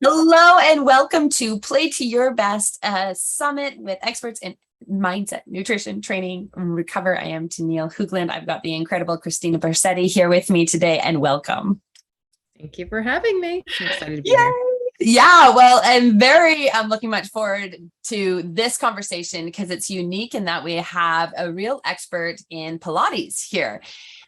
Hello and welcome to Play to Your Best, a summit with experts in mindset, nutrition, training, and recover. I am Tennille Hoogland. I've got the incredible Kristina Borseti here with me today, and welcome. Thank you for having me. I'm excited to be Yay! here. Yeah, well, I'm very looking much forward to this conversation because it's unique in that we have a real expert in Pilates here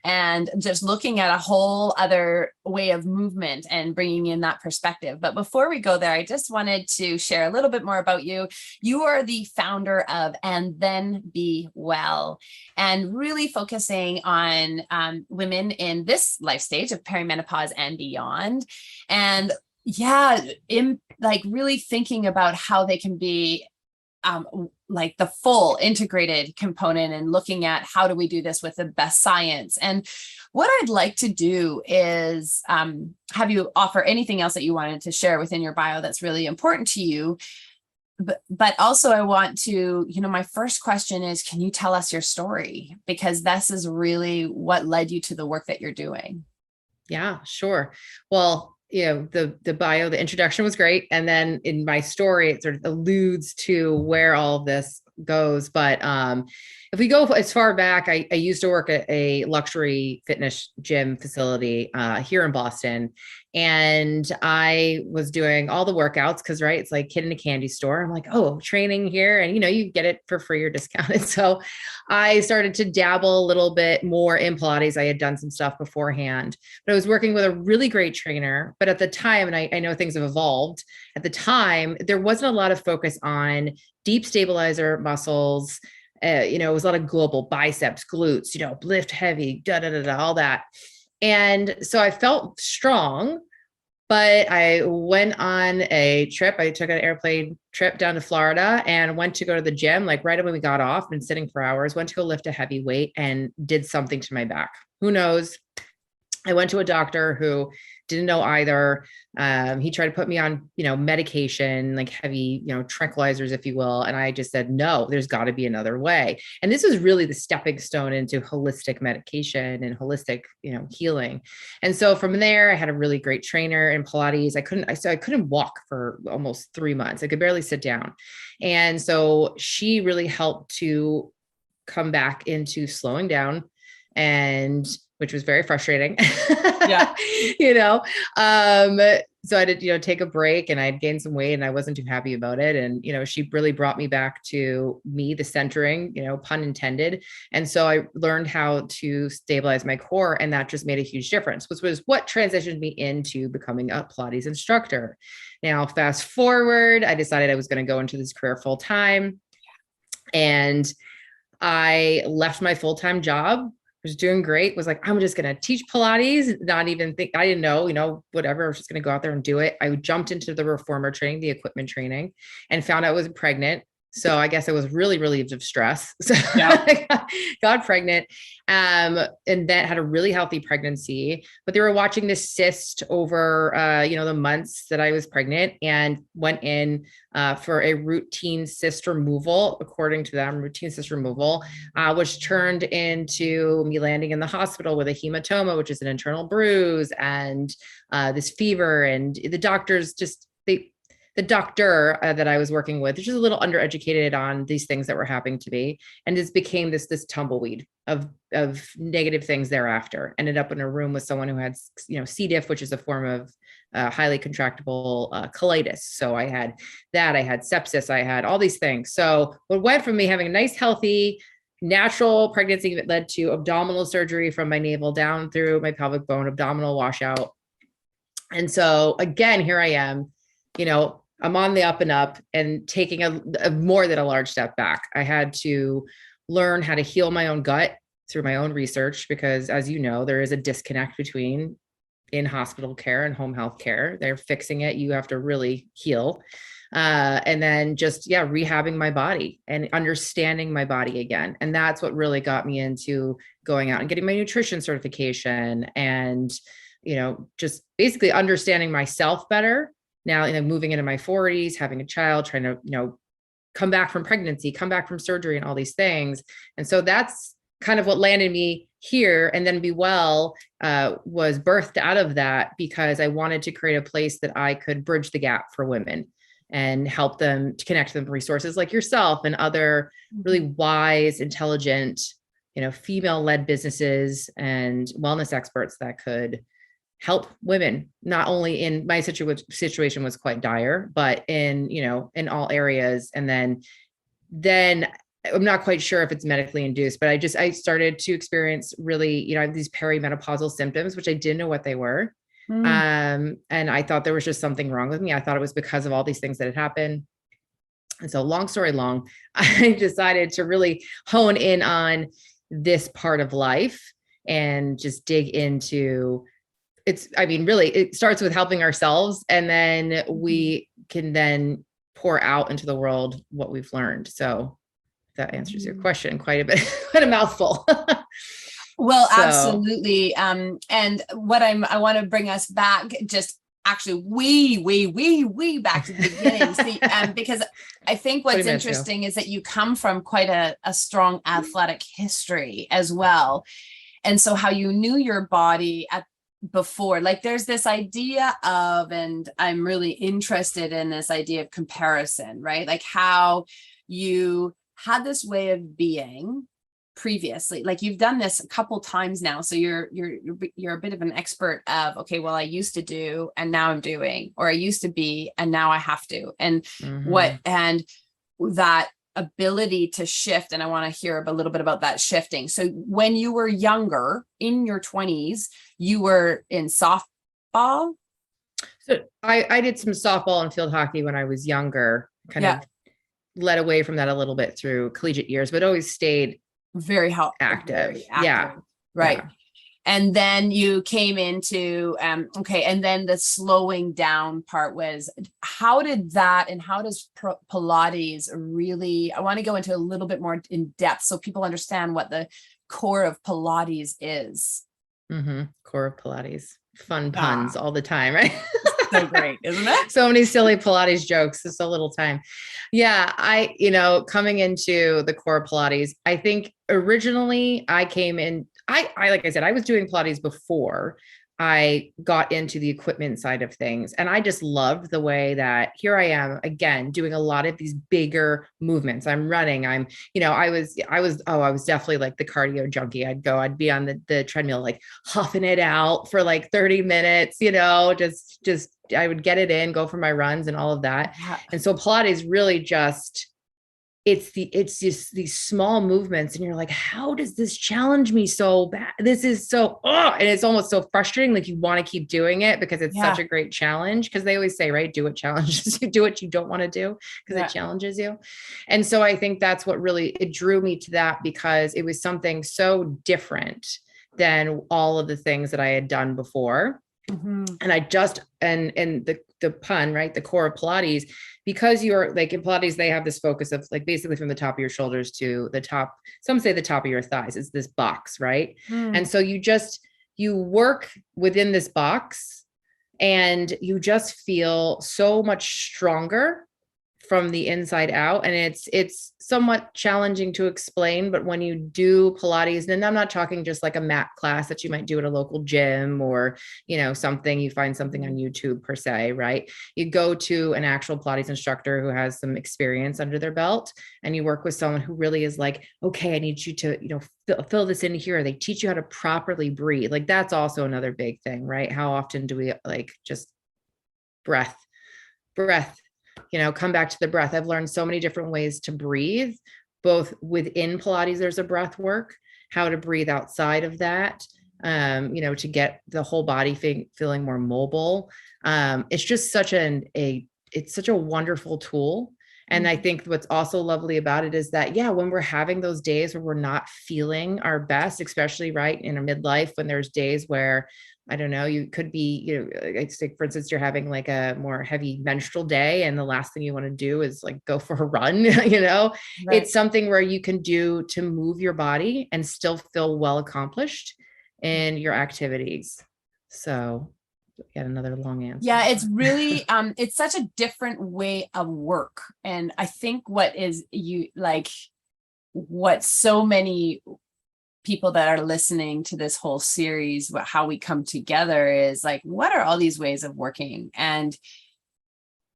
and just looking at a whole other way of movement and bringing in that perspective. But before we go there, I just wanted to share a little bit more about you. You are the founder of And Then Be Well, and really focusing on women in this life stage of perimenopause and beyond. And yeah, like really thinking about how they can be like the full integrated component and looking at how do we do this with the best science. And what I'd like to do is have you offer anything else that you wanted to share within your bio that's really important to you. But also I want to, my first question is, can you tell us your story? Because this is really what led you to the work that you're doing. Yeah, sure. Well, the bio, the introduction was great. And then in my story, it sort of alludes to where all of this goes. But if we go as far back, I used to work at a luxury fitness gym facility here in Boston. And I was doing all the workouts because, right, it's like kid in a candy store. I'm like, oh, training here. And, you get it for free or discounted. So I started to dabble a little bit more in Pilates. I had done some stuff beforehand, but I was working with a really great trainer. But at the time, and I know things have evolved, at the time, there wasn't a lot of focus on deep stabilizer muscles. It was a lot of global biceps, glutes, lift heavy, all that. And so I felt strong, but I went on a trip. I took an airplane trip down to Florida and went to go to the gym, like right when we got off, been sitting for hours, went to go lift a heavy weight and did something to my back. Who knows? I went to a doctor who didn't know either. He tried to put me on, medication, like heavy, tranquilizers, if you will. And I just said, no, there's got to be another way. And this was really the stepping stone into holistic medication and holistic, healing. And so from there, I had a really great trainer in Pilates. I couldn't walk for almost 3 months. I could barely sit down. And so she really helped to come back into slowing down, and which was very frustrating. Yeah. So I did, take a break, and I'd gained some weight and I wasn't too happy about it. And, she really brought me back to me, the centering, pun intended. And so I learned how to stabilize my core, and that just made a huge difference, which was what transitioned me into becoming a Pilates instructor. Now, fast forward, I decided I was going to go into this career full time, and I left my full-time job. Was doing great, was like, I'm just going to teach Pilates, not even think, I didn't know, whatever, I was just going to go out there and do it. I jumped into the reformer training, the equipment training, and found out I was pregnant. So I guess I was really relieved of stress. So yeah. I got pregnant, and that had a really healthy pregnancy, but they were watching this cyst over, the months that I was pregnant, and went in for a routine cyst removal, according to them, routine cyst removal, which turned into me landing in the hospital with a hematoma, which is an internal bruise, and this fever. And the doctors just, the doctor that I was working with, just a little undereducated on these things that were happening to me. And this became this tumbleweed of negative things thereafter. Ended up in a room with someone who had, C. diff, which is a form of highly contractible colitis. So I had that, I had sepsis, I had all these things. So what went from me having a nice, healthy, natural pregnancy that led to abdominal surgery from my navel down through my pelvic bone, abdominal washout. And so again, here I am, I'm on the up and up, and taking a more than a large step back. I had to learn how to heal my own gut through my own research, because as you know, there is a disconnect between in-hospital care and home health care. They're fixing it. You have to really heal. And then just, rehabbing my body and understanding my body again. And that's what really got me into going out and getting my nutrition certification, and, just basically understanding myself better. Now, moving into my 40s, having a child, trying to, come back from pregnancy, come back from surgery, and all these things. And so that's kind of what landed me here. And then Be Well was birthed out of that because I wanted to create a place that I could bridge the gap for women and help them to connect them to resources like yourself and other really wise, intelligent, female-led businesses and wellness experts that could help women, not only in my situation was quite dire, but in all areas. And then I'm not quite sure if it's medically induced, but I started to experience really, I have these perimenopausal symptoms, which I didn't know what they were. And I thought there was just something wrong with me. I thought it was because of all these things that had happened. And so long story long, I decided to really hone in on this part of life and just dig into really, it starts with helping ourselves, and then we can then pour out into the world what we've learned. So that answers your question quite a bit, quite a mouthful. Well, absolutely. And what I want to bring us back, just actually way back to the beginning. See, because I think what's interesting is that you come from quite a strong athletic history as well. And so how you knew your body before, like there's this idea of, and I'm really interested in this idea of comparison, right? Like how you had this way of being previously, like you've done this a couple times now. So you're a bit of an expert of, okay, well, I used to do, and now I'm doing, or I used to be, and now I have to, and and that ability to shift. And I want to hear a little bit about that shifting. So when you were younger, in your 20s, you were in softball. So I did some softball and field hockey when I was younger, kind of led away from that a little bit through collegiate years, but always stayed very active. Yeah. Right. Yeah. And then you came into, okay. And then the slowing down part was, how did that, and how does Pilates really, I want to go into a little bit more in depth so people understand what the core of Pilates is. Core of Pilates, fun puns all the time, right? So great, isn't it? So many silly Pilates jokes in so little time. Yeah. Coming into the core of Pilates, I think originally I came in, like I said, I was doing Pilates before I got into the equipment side of things. And I just loved the way that here I am again, doing a lot of these bigger movements. I'm running. I was definitely like the cardio junkie. I'd be on the treadmill, like huffing it out for like 30 minutes, just, I would get it in, go for my runs and all of that. Yeah. And so Pilates really just, it's just these small movements, and you're like, how does this challenge me so bad? This is so, and it's almost so frustrating. Like you want to keep doing it because it's such a great challenge. Cause they always say, right, do what challenges you, do what you don't want to do because it challenges you. And so I think that's what really, it drew me to that, because it was something so different than all of the things that I had done before. And I just, and the pun, right? The core of Pilates, because you're like in Pilates, they have this focus of like basically from the top of your shoulders to the top, some say the top of your thighs is this box, right? And so you work within this box and you just feel so much stronger from the inside out. And it's somewhat challenging to explain, but when you do Pilates, then I'm not talking just like a mat class that you might do at a local gym or, something, you find something on YouTube per se, right? You go to an actual Pilates instructor who has some experience under their belt, and you work with someone who really is like, okay, I need you to, fill this in here. They teach you how to properly breathe. Like that's also another big thing, right? How often do we like just breath, come back to the breath. I've learned so many different ways to breathe, both within Pilates, there's a breath work, how to breathe outside of that, to get the whole body feeling more mobile. It's just it's such a wonderful tool. And I think what's also lovely about it is that, when we're having those days where we're not feeling our best, especially right in our midlife, when there's days where, I don't know, you could be, for instance, you're having like a more heavy menstrual day and the last thing you want to do is like go for a run, right. It's something where you can do to move your body and still feel well accomplished in your activities. So yet another long answer. Yeah, it's really, it's such a different way of work. And I think what so many people that are listening to this whole series, how we come together is like, what are all these ways of working? And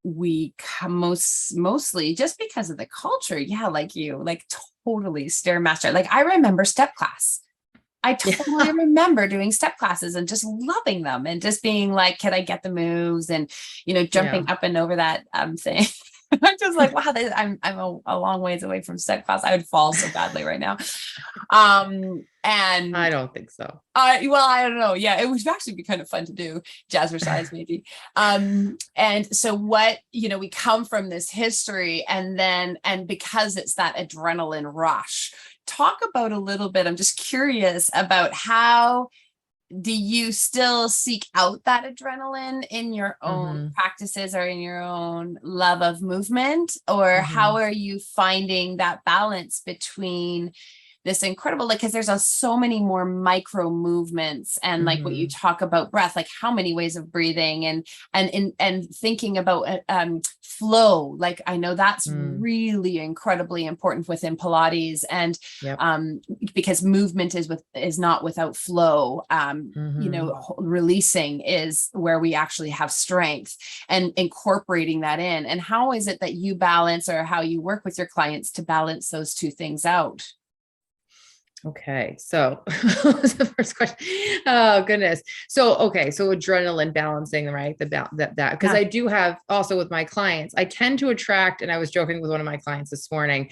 we come mostly just because of the culture. Yeah. Like you, like totally stairmaster. Like I remember step class. I totally remember doing step classes and just loving them and just being like, can I get the moves? And, you know, jumping up and over that thing. I'm just like, wow, I'm a long ways away from step class. I would fall so badly right now. And I don't think so. well, I don't know. Yeah, it would actually be kind of fun to do jazzercise maybe. And so what, you know, we come from this history and because it's that adrenaline rush, talk about a little bit. I'm just curious about how do you still seek out that adrenaline in your own practices or in your own love of movement? Or how are you finding that balance between this incredible, like, because there's so many more micro movements and like what you talk about breath, like how many ways of breathing and thinking about flow. Like I know that's really incredibly important within Pilates, and because movement is not without flow. You know, releasing is where we actually have strength, and incorporating that in. And how is it that you balance, or how you work with your clients to balance those two things out? Okay. So what was the first question? Oh goodness. So, okay. So adrenaline balancing, right? Because I do have also with my clients, I tend to attract, and I was joking with one of my clients this morning,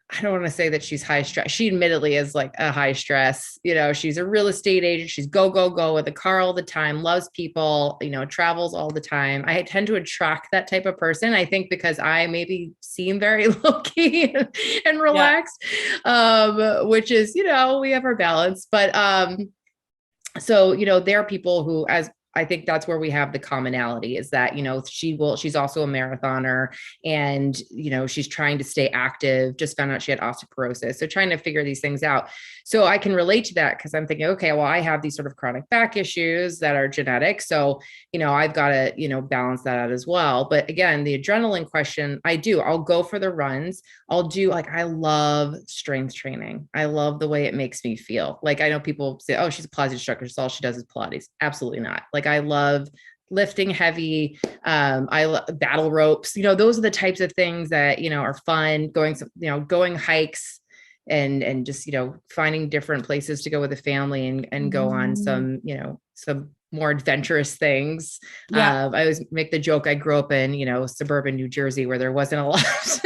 I don't want to say that she's high stress. She admittedly is like a high stress, you know, she's a real estate agent. She's go, go, go with a car all the time, loves people, you know, travels all the time. I tend to attract that type of person. I think because I maybe seem very low key and relaxed, which is, you know, we have our balance, but, so, you know, there are people who, as I think that's where we have the commonality, is that, you know, she's also a marathoner, and, you know, she's trying to stay active, just found out she had osteoporosis. So trying to figure these things out. So I can relate to that, because I'm thinking, okay, well, I have these sort of chronic back issues that are genetic. So, you know, I've got to, you know, balance that out as well. But again, the adrenaline question, I'll go for the runs. I love strength training. I love the way it makes me feel. Like, I know people say, oh, she's a Pilates instructor, so all she does is Pilates. Absolutely not. Like, I love lifting heavy. I love battle ropes. You know, those are the types of things that, you know, are fun. Going hikes and just, you know, finding different places to go with the family and go on some, you know, some more adventurous things. I always make the joke, I grew up in, you know, suburban New Jersey, where there wasn't a lot of,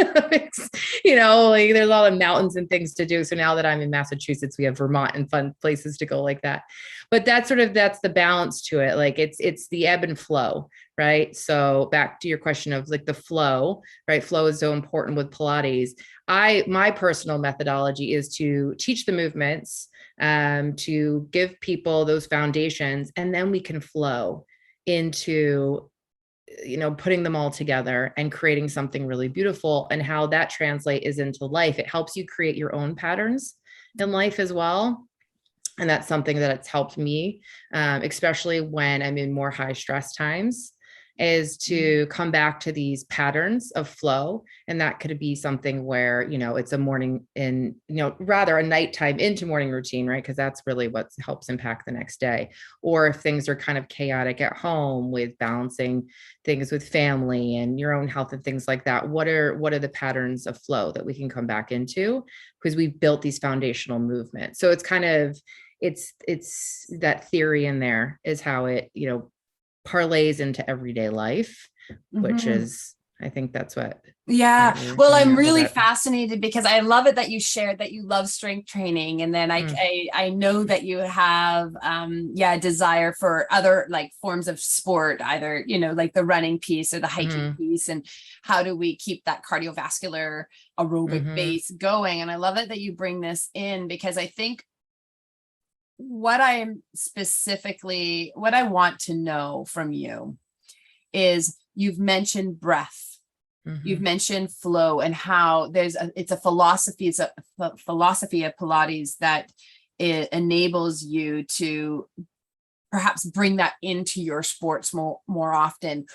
you know, like there's a lot of mountains and things to do. So now that I'm in Massachusetts, we have Vermont and fun places to go like that. But that's the balance to it. Like it's the ebb and flow, right? So back to your question of like the flow, right? Flow is so important with Pilates. My personal methodology is to teach the movements, to give people those foundations, and then we can flow into, you know, putting them all together and creating something really beautiful. And how that translates into life. It helps you create your own patterns in life as well. And that's something that it's helped me, especially when I'm in more high stress times, is to come back to these patterns of flow. And that could be something where, you know, it's a morning in, you know, rather a nighttime into morning routine, right? Because that's really what helps impact the next day. Or if things are kind of chaotic at home, with balancing things with family and your own health and things like that, what are the patterns of flow that we can come back into, because we've built these foundational movements. So it's kind of, it's that theory in there is how it, you know, parlays into everyday life, which is, I think that's what. Well, I'm really fascinated, because I love it that you shared that you love strength training. And then I know that you have, a desire for other like forms of sport, either, you know, like the running piece or the hiking piece. And how do we keep that cardiovascular aerobic base going? And I love it that you bring this in, because I think what I want to know from you is, you've mentioned breath, you've mentioned flow, and how it's a philosophy of Pilates that it enables you to perhaps bring that into your sports more often.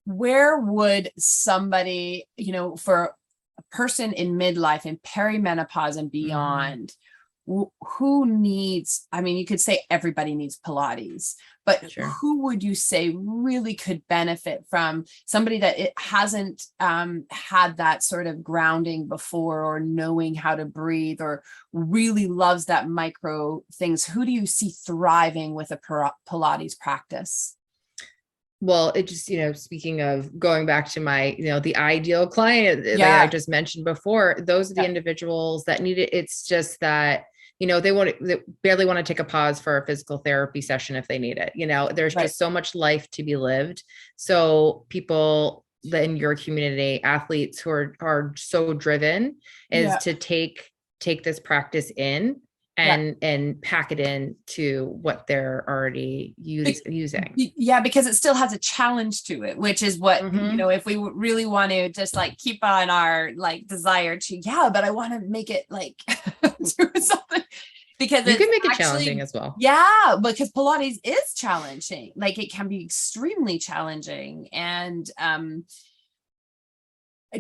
Where would somebody, you know, for person in midlife and perimenopause and beyond, who needs, I mean, you could say everybody needs Pilates, but Sure. who would you say really could benefit from somebody that it hasn't had that sort of grounding before, or knowing how to breathe, or really loves that micro things? Who do you see thriving with a Pilates practice? Well, it just, speaking of going back to my, the ideal client that I just mentioned before, those are the individuals that need it. It's just that, they barely want to take a pause for a physical therapy session if they need it. There's just so much life to be lived. So people in your community, athletes who are so driven, is to take this practice in and pack it in to what they're already using. Yeah, because it still has a challenge to it, which is what, if we really want to just like keep on our like desire to, but I want to make it like do something, because you can make it challenging as well. Yeah, because Pilates is challenging. Like it can be extremely challenging, and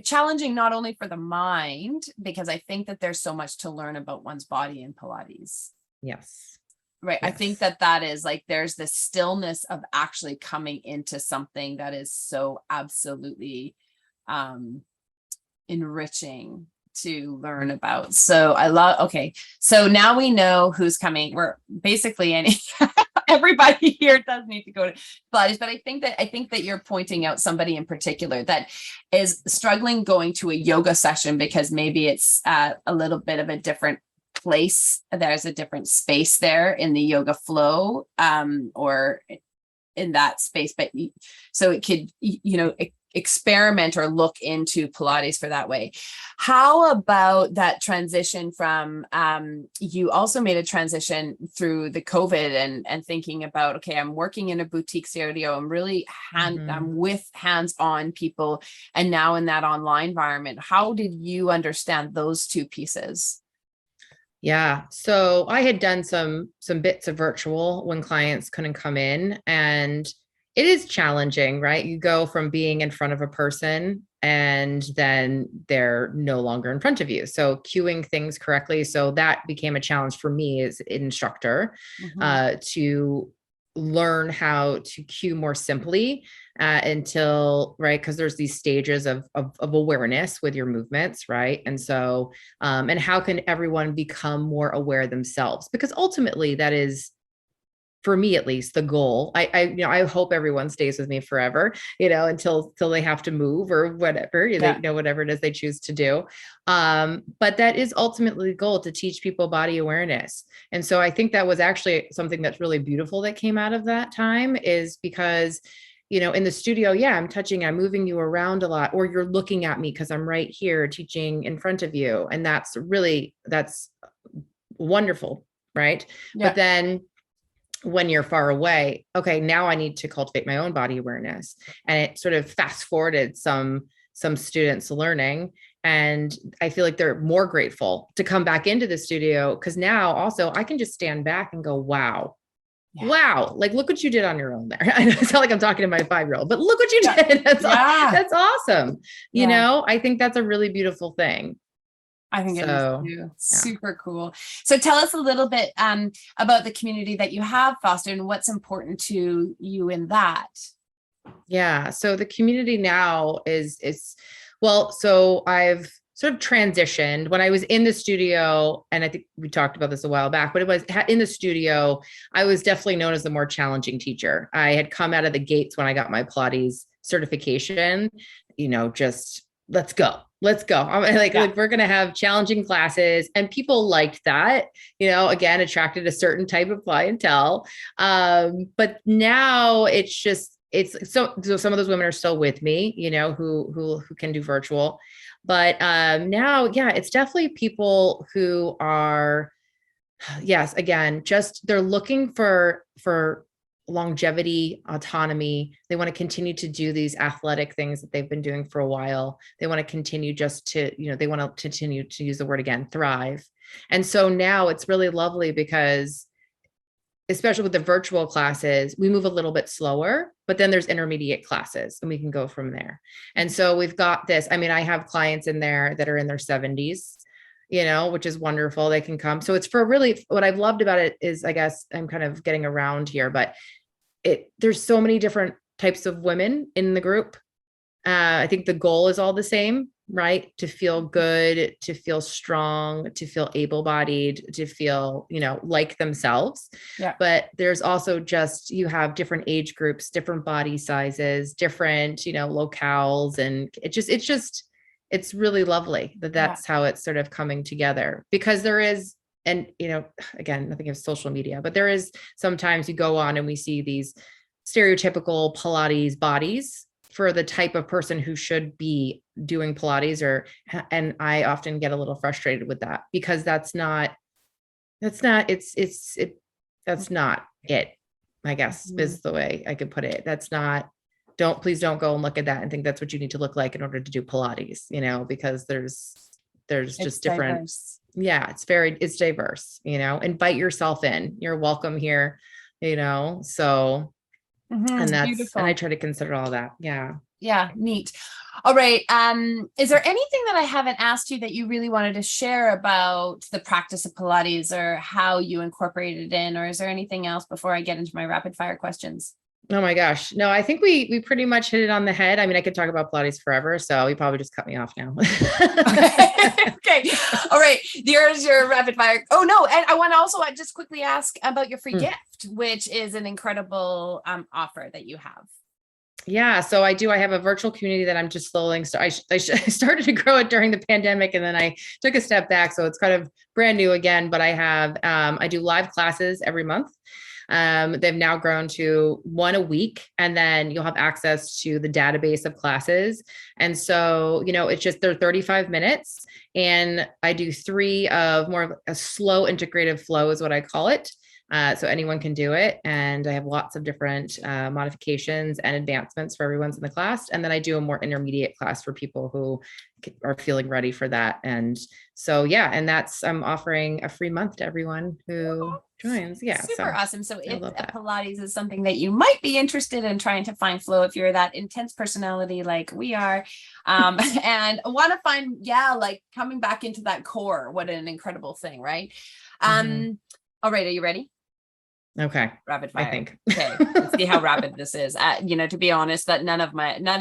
challenging not only for the mind, because I think that there's so much to learn about one's body in Pilates. Yes. Right. Yes. I think that is like, there's this stillness of actually coming into something that is so absolutely enriching to learn about. So I love, okay. So now we know who's coming. We're basically everybody here does need to go to Pilates, but I think that you're pointing out somebody in particular that is struggling going to a yoga session, because maybe it's a little bit of a different place. There's a different space there in the yoga flow, or in that space, but so it could, experiment or look into Pilates for that way. How about that transition from, you also made a transition through the COVID and thinking about, okay, I'm working in a boutique studio. I'm really I'm with hands-on people, and now in that online environment. How did you understand those two pieces? Yeah. So I had done some bits of virtual when clients couldn't come in, and it is challenging, right? You go from being in front of a person and then they're no longer in front of you. So cueing things correctly. So that became a challenge for me as an instructor, to learn how to cue more simply right? Because there's these stages of awareness with your movements, right? And so, and how can everyone become more aware themselves? Because ultimately that is, for me at least, the goal. I hope everyone stays with me forever, until they have to move or whatever, whatever it is they choose to do. But that is ultimately the goal, to teach people body awareness. And so I think that was actually something that's really beautiful that came out of that time, is because, in the studio, I'm moving you around a lot, or you're looking at me because I'm right here teaching in front of you. And that's wonderful. Right. But then when you're far away, okay, now I need to cultivate my own body awareness. And it sort of fast forwarded some students learning. And I feel like they're more grateful to come back into the studio, because now also I can just stand back and go, wow, like, look what you did on your own there. I know it's not like I'm talking to my 5-year-old, but look what you did. That's awesome. I think that's a really beautiful thing. I think it is too. Super cool. So tell us a little bit about the community that you have fostered and what's important to you in that. Yeah. So the community now so I've sort of transitioned. When I was in the studio, and I think we talked about this a while back, but it was in the studio, I was definitely known as the more challenging teacher. I had come out of the gates when I got my Pilates certification, just let's go. I'm like, we're going to have challenging classes, and people liked that, again, attracted a certain type of clientele. But now so some of those women are still with me, who can do virtual, but now, it's definitely people who are, again, just, they're looking for longevity, autonomy. They want to continue to do these athletic things that they've been doing for a while. They want to continue they want to continue to use the word again, thrive. And so now it's really lovely, because especially with the virtual classes, we move a little bit slower, but then there's intermediate classes and we can go from there. And so we've got this, I mean, I have clients in there that are in their 70s, which is wonderful. They can come. So it's for really, what I've loved about it is, I guess I'm kind of getting around here, but there's so many different types of women in the group. I think the goal is all the same, right? To feel good, to feel strong, to feel able-bodied, to feel, like themselves. Yeah. But there's also just, you have different age groups, different body sizes, different, locales. And it's really lovely that's how it's sort of coming together, because there is, and, again, nothing of social media, but there is sometimes you go on and we see these stereotypical Pilates bodies for the type of person who should be doing Pilates, and I often get a little frustrated with that, because that's not it, I guess, is the way I could put it. That's not, please don't go and look at that and think that's what you need to look like in order to do Pilates, because there's just different. Diverse. Yeah, it's diverse, invite yourself in. You're welcome here, so. And that's beautiful. And I try to consider all that. Yeah. Yeah. Neat. All right. Is there anything that I haven't asked you that you really wanted to share about the practice of Pilates, or how you incorporate it in, or is there anything else before I get into my rapid fire questions? Oh my gosh. No, I think we pretty much hit it on the head. I mean, I could talk about Pilates forever, so you probably just cut me off now. Okay. All right. Here's your rapid fire. Oh no. And I want to also just quickly ask about your free gift, which is an incredible offer that you have. Yeah. So I have a virtual community that I'm just slowly, I started to grow it during the pandemic, and then I took a step back. So it's kind of brand new again, but I do live classes every month. They've now grown to one a week, and then you'll have access to the database of classes. And so, it's just, they're 35 minutes, and I do 3 of more of a slow integrative flow is what I call it. So anyone can do it. And I have lots of different modifications and advancements for everyone's in the class. And then I do a more intermediate class for people who are feeling ready for that. And so, yeah, and I'm offering a free month to everyone who joins. Yeah. Super awesome. So if Pilates is something that you might be interested in trying to find flow, if you're that intense personality like we are, and want to find, like coming back into that core, what an incredible thing, right? All right. Are you ready? Okay. Rapid fire. I think. Okay. Let's see how rapid this is. To be honest, that none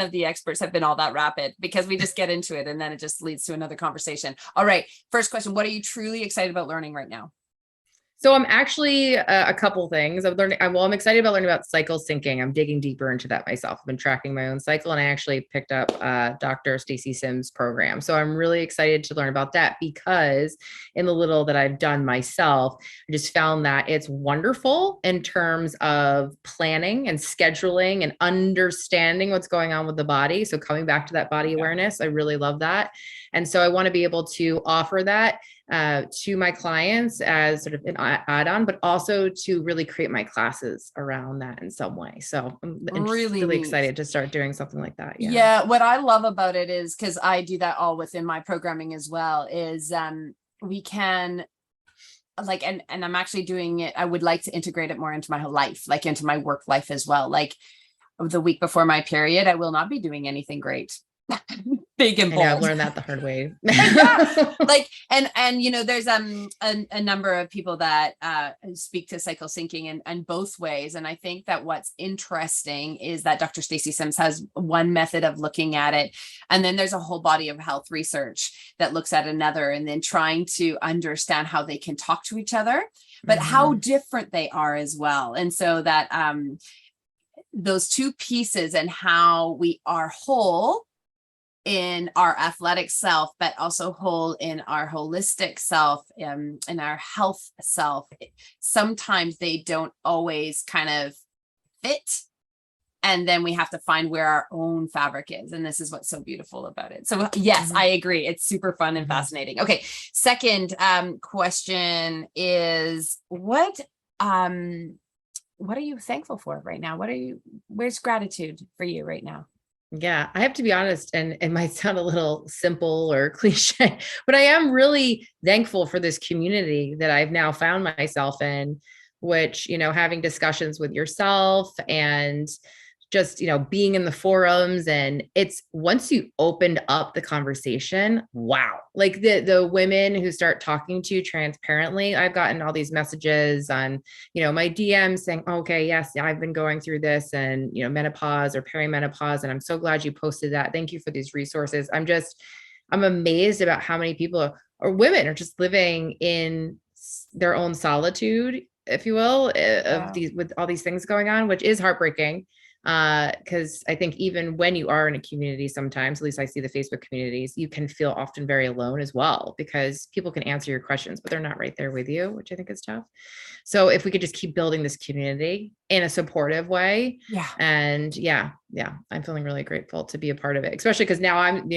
of the experts have been all that rapid, because we just get into it and then it just leads to another conversation. All right. First question. What are you truly excited about learning right now? So I'm actually a couple things. I'm excited about learning about cycle syncing. I'm digging deeper into that myself. I've been tracking my own cycle, and I actually picked up Dr. Stacy Sims' program. So I'm really excited to learn about that, because in the little that I've done myself, I just found that it's wonderful in terms of planning and scheduling and understanding what's going on with the body. So coming back to that body awareness, I really love that. And so I want to be able to offer that to my clients as sort of an add-on, but also to really create my classes around that in some way. So I'm really excited to start doing something like that. Yeah. What I love about it is, because I do that all within my programming as well, is we can and I'm actually doing it. I would like to integrate it more into my life, like into my work life as well. Like the week before my period, I will not be doing anything great. Big and bold. I've learned that the hard way. There's a number of people that speak to cycle syncing in both ways. And I think that what's interesting is that Dr. Stacy Sims has one method of looking at it. And then there's a whole body of health research that looks at another, and then trying to understand how they can talk to each other, but how different they are as well. And so that those two pieces, and how we are whole in our athletic self, but also whole in our holistic self, in our health self. Sometimes they don't always kind of fit. And then we have to find where our own fabric is. And this is what's so beautiful about it. So yes, I agree. It's super fun and fascinating. Okay. Second question is, what are you thankful for right now? Where's gratitude for you right now? Yeah, I have to be honest, and it might sound a little simple or cliche, but I am really thankful for this community that I've now found myself in, which, having discussions with yourself and just, being in the forums. And it's once you opened up the conversation, wow. Like the women who start talking to you transparently, I've gotten all these messages on, my DMs saying, okay, yes, I've been going through this and, menopause or perimenopause. And I'm so glad you posted that. Thank you for these resources. I'm amazed about how many people or women are just living in their own solitude, if you will, with all these things going on, which is heartbreaking. Because I think even when you are in a community, sometimes, at least I see the Facebook communities, you can feel often very alone as well, because people can answer your questions, but they're not right there with you, which I think is tough. So if we could just keep building this community in a supportive way. Yeah. And I'm feeling really grateful to be a part of it, especially because now I'm,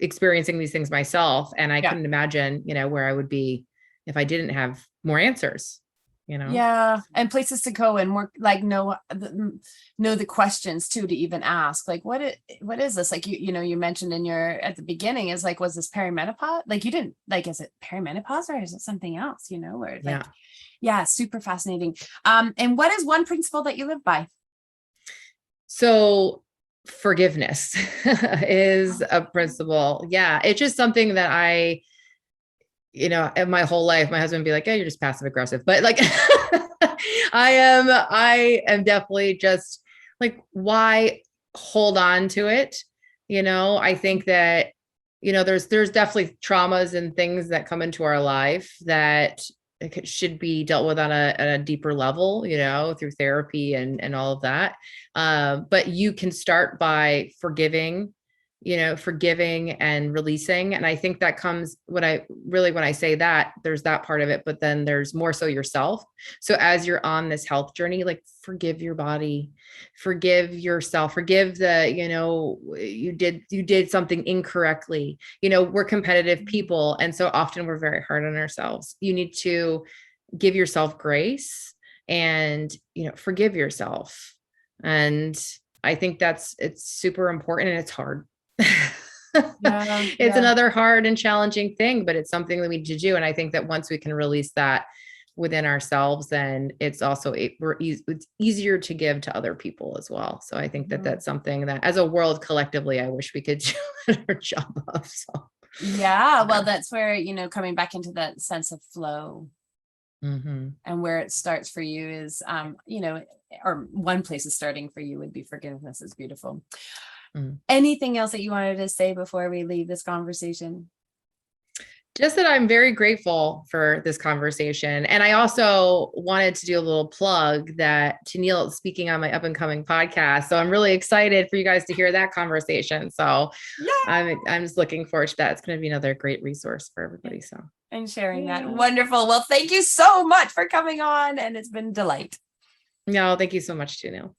experiencing these things myself. And I couldn't imagine, where I would be if I didn't have more answers. Yeah. And places to go and more like know the questions too, to even ask, like, what is this? Like, you mentioned at the beginning is like, was this perimenopause? Like, you didn't like, is it perimenopause or is it something else, or like, super fascinating. And what is one principle that you live by? So forgiveness is a principle. Yeah. It's just something that I, in my whole life, my husband would be like, yeah, you're just passive aggressive. But like, I am definitely just like, why hold on to it? I think that, there's definitely traumas and things that come into our life that should be dealt with on a deeper level, through therapy and all of that. But you can start by forgiving and releasing. And I think that comes when I say that, there's that part of it, but then there's more so yourself. So as you're on this health journey, like, forgive your body, forgive yourself, forgive you did something incorrectly. We're competitive people. And so often we're very hard on ourselves. You need to give yourself grace and, forgive yourself. And I think it's super important, and it's hard. It's another hard and challenging thing, but it's something that we need to do. And I think that once we can release that within ourselves, then it's also it's easier to give to other people as well. So I think that that's something that as a world collectively, I wish we could do a better job of. So well, that's where, coming back into that sense of flow. And where it starts for you is, or one place is starting for you would be forgiveness. Is beautiful. Anything else that you wanted to say before we leave this conversation? Just that I'm very grateful for this conversation. And I also wanted to do a little plug that Tennille is speaking on my up and coming podcast. So I'm really excited for you guys to hear that conversation. So I'm just looking forward to that. It's going to be another great resource for everybody. So, and sharing that. Wonderful. Well, thank you so much for coming on. And it's been a delight. No, thank you so much, Tennille.